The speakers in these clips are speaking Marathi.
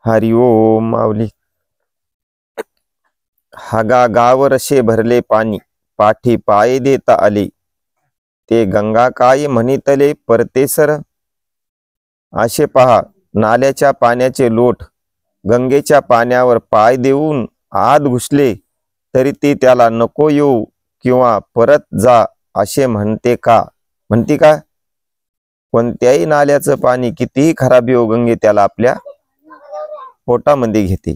हरि ओम माऊली. हागा गावरशे भरले पाणी, पाठी पाय देता आले, ते गंगा काय म्हणितले परतेसर. असे पहा, नाल्याच्या पाण्याचे लोट गंगेच्या पाण्यावर पाय देऊन आत घुसले तरी ते त्याला नको येऊ किंवा परत जा असे म्हणते का? म्हणते का? कोणत्याही नाल्याचं पाणी कितीही खराब येऊ, गंगे त्याला आपल्या पोटामध्ये घेते.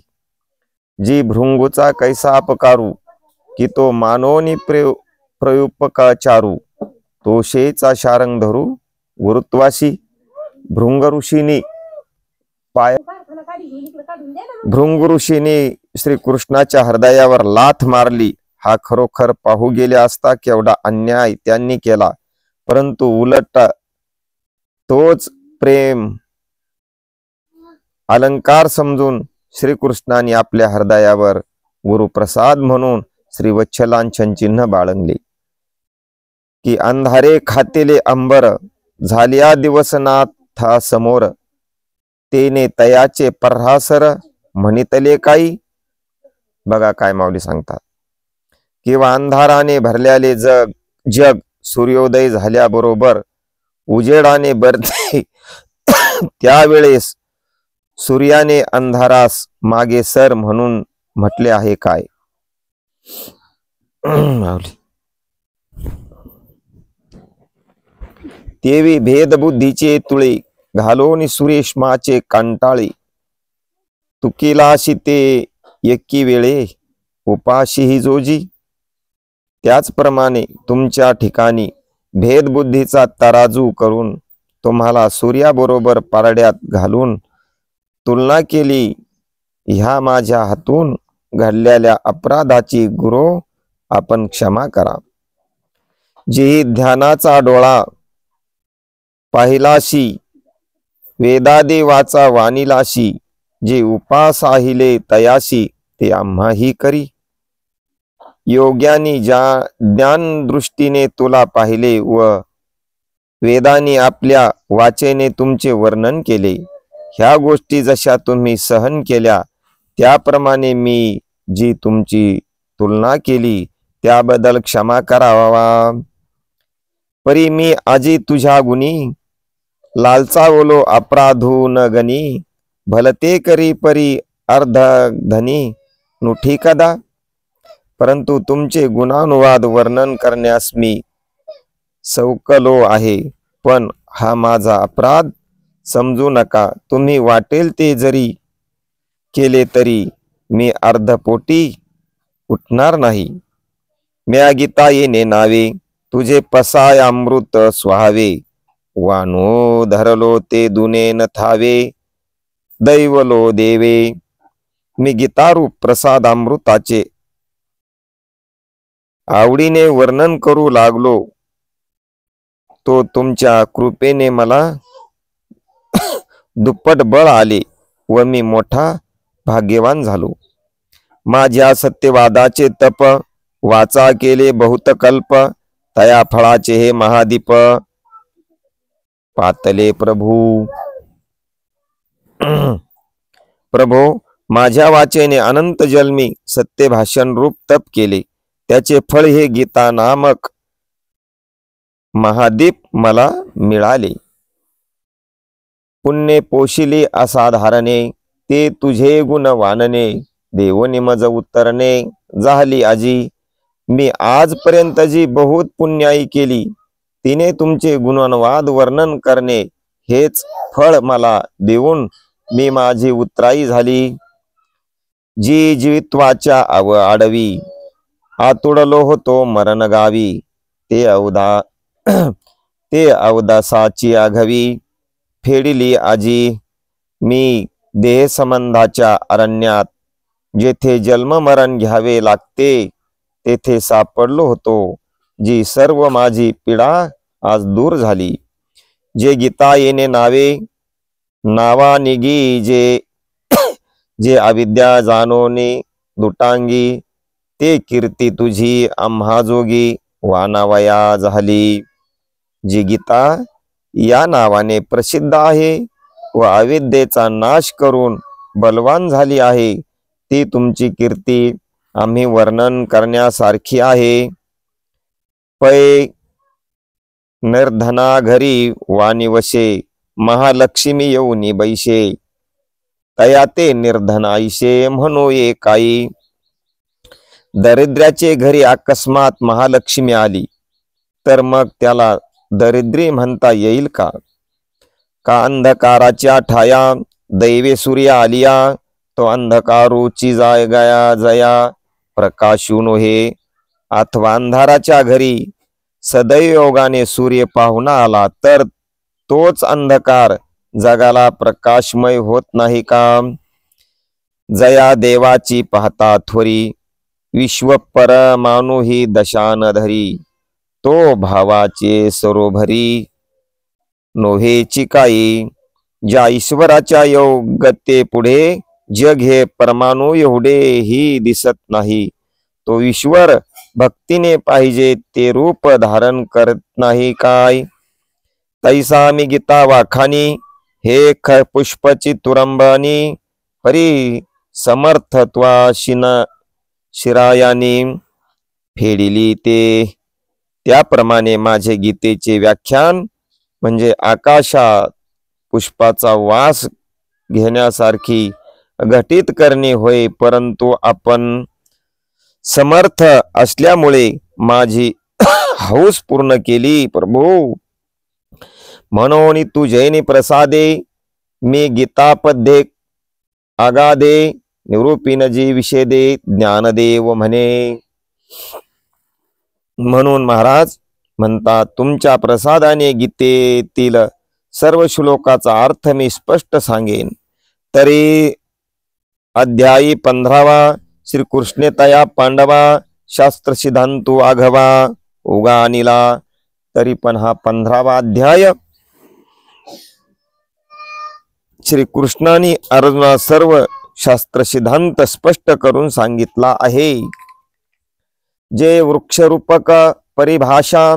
जी भृंगूचा कैसा अपकारू, की तो मानोनी प्रयुपकाचारू, तोषेचा शारंग धरू गुरुत्वाशी. भृंग ऋषीने श्रीकृष्णाच्या हृदयावर लाथ मारली. हा खरोखर पाहू गेले असता केवढा अन्याय त्यांनी केला, परंतु उलट तोच प्रेम अलंकार समजून श्रीकृष्णाने आपल्या हृदयावर गुरुप्रसाद म्हणून श्रीवत्सलांछन चिन्ह बाळगले. की अंधारे खातेले अंबर, झालिया दिवसनाथा समोर, तेने तयाचे प्रहासर म्हणितले काही. बघा काय माऊली सांगतात. किंवा अंधाराने भरलेले जग सूर्योदय झाल्याबरोबर उजेडाने भरते त्यावेळेस सूर्याने अंधारास मागे सर म्हणून म्हटले आहे काय? तेवी भेदबुद्धीचे तुळे घालोनी सुरेशमाचे कंटाळे, तुकिलाशी ते एकी वेळे उपाशीही जोजी. त्याचप्रमाणे तुमच्या ठिकाणी भेदबुद्धीचा तराजू करून तुम्हाला सूर्याबरोबर पारड्यात घालून तुलना केली. ह्या माझ्या हातून घडलेल्या अपराधाची गुरु आपण क्षमा करा. जी ध्यानाचा डोळा पाहिलाशी, वेदादेवाचा वाणीलाशी, जे उपासाहिले तयाशी, ते आम्हाही करी. योग्यानी ज्या ज्ञान दृष्टीने तुला पाहिले व वेदाने आपल्या वाचेने तुमचे वर्णन केले, ह्या गोष्टी जशा तुम्ही सहन केल्या त्याप्रमाणे मी जी तुमची तुलना केली त्याबद्दल क्षमा करावा. परी मी आजी तुझ्या गुणी, लालचावलो अपराधू न गणी, भलते करी परी अर्ध धनी नुठी कदा. परंतु तुमचे गुणानुवाद वर्णन करण्यास मी सौकलो आहे, पण हा माझा अपराध समजू नका. तुम्ही वाटेल ते जरी केले तरी मी अर्धपोटी उठणार नाही. म्या गीता येणे नावे, तुझे पसाय अमृत स्वाहावे, वानो धरलो ते दुने न थावे, दैवलो देवे. मी गीतारूप प्रसाद अमृताचे आवडीने वर्णन करू लागलो, तो तुमच्या कृपेने मला दुप्पट बळ आले व मी मोठा भाग्यवान झालो. माझ्या सत्यवादाचे तप वाचा केले बहुत कल्प, तया फळाचे हे महादीप पातले प्रभू. प्रभो, माझ्या वाचेने अनंत जन्मी सत्य भाषण रूप तप केले, त्याचे फळ हे गीता नामक महादीप मला मिळाले. पुण्य पोशिले असाधारणे, ते तुझे गुण वानने, देवोनी मज उत्तरणे झाली आजी. मी आजपर्यंत जी बहुत पुण्याई केली, तिने तुमचे गुणवाद वर्णन करणे हेच फळ मला देऊन मी माझी उत्तराई झाली. जी जीवित्वाच्या आडवी आतुडलो होतो मरण गावी, ते अवदासाची आघवी फेडिली आजी. मी देह संबंधाच्या अरण्यात जेथे जन्म मरण घ्यावे लागते तेथे सापडलो होतो. जी सर्व माझी पीडा आज दूर झाली. जे गीता येणे नावे, नावा निगी जे अविद्या जाणोने दुटांगी, ते कीर्ती तुझी आम्हा जोगी वानावया झाली. जी गीता या नावाने प्रसिद्ध आहे व अविद्येचा नाश करून बलवान झाली आहे, ती तुमची कीर्ती आम्ही वर्णन करण्यासारखी आहे. पै निर्धना घरी वाणी वशे, महालक्ष्मी येऊनी बैशे, तया ते निर्धन आईशे म्हणू ये काही. दरिद्राचे घरी अकस्मात महालक्ष्मी आली तर मग त्याला दरिद्री म्हणता येईल का? का अंधकाराच्या ठाया दैवे सूर्य आलिया, तो अंधकारूची जाय गया जया प्रकाशू नोहे. अथवा अंधाराच्या घरी सदैवयोगाने सूर्य पाहुणा आला तर तोच अंधकार जगाला प्रकाशमय होत नाही का? जया देवाची पाहता थोरी, विश्व परमाणु ही दशान धरी, तो भावाचे सरोभरी नोहेची काही. ज्या ईश्वराच्या योग्यते पुढे जग हे परमाणु एवढे ही दिसत नाही, तो ईश्वर भक्तीने पाहिजे ते रूप धारण करत नाही काय? तैसा मी गीता वाखानी, हे पुष्पची तुरंबानी, परी समर्थत्वा शिरायानी फेडिली ते. त्याप्रमाणे माझे गीतेचे व्याख्यान म्हणजे आकाशात पुष्पाचा वास घेण्यासारखी घटित करणे होय. परंतु आपण समर्थ असल्यामुळे माझी हौस पूर्ण केली प्रभू. म्हणून तुझेनी प्रसादे मी गीतापद्ये आगादे, निरूपिन जी विषेदे ज्ञानदेव म्हणे. म्हणून महाराज म्हणतात, तुमच्या प्रसादाने गीतेतील सर्व श्लोकाचा अर्थ मी स्पष्ट सांगेन. तरी अध्यायी 15 श्रीकृष्णे तया पांडवा शास्त्र सिद्धांतू आघवा उगा अनिला. तरी पण हा 15वा अध्याय श्रीकृष्णाने अर्जुना सर्व शास्त्र सिद्धांत स्पष्ट करून सांगितला आहे. जे वृक्षरूपक परिभाषा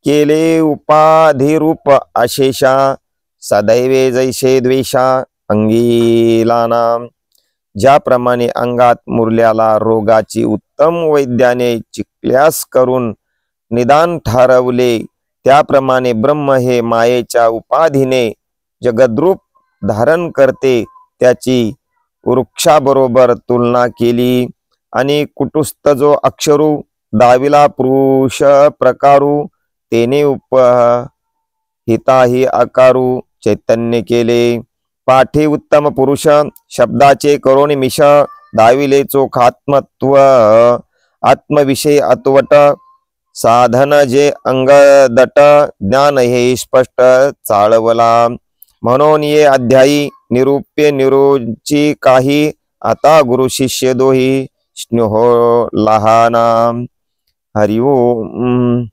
केले उपाधिरूप अशेषा, सदैवे जैसे द्वेषा अंगीलाना. ज्याप्रमाणे अंगात मुरल्याला रोगाची उत्तम वैद्याने चिकल्यास करून निदान ठरवले, त्याप्रमाणे ब्रह्म हे मायेच्या उपाधीने जगद्रूप धारण करते, त्याची वृक्षाबरोबर तुलना केली. आणि कुटुस्थ जो अक्षरू दाविला पुरुष प्रकारू, तेने उपहिताही आकारू चैतन्य केले. पाठी उत्तम पुरुष शब्दाचे करोनी मिश, दाविले चोख आत्मत्व आत्मविषय अतवट. साधन जे अंगदट, ज्ञान हे स्पष्ट चाळवला. म्हणून ये अध्यायी निरूप्य निरोची काही, आता गुरु शिष्य दोही स्नेहो लहाना. हरि ओम.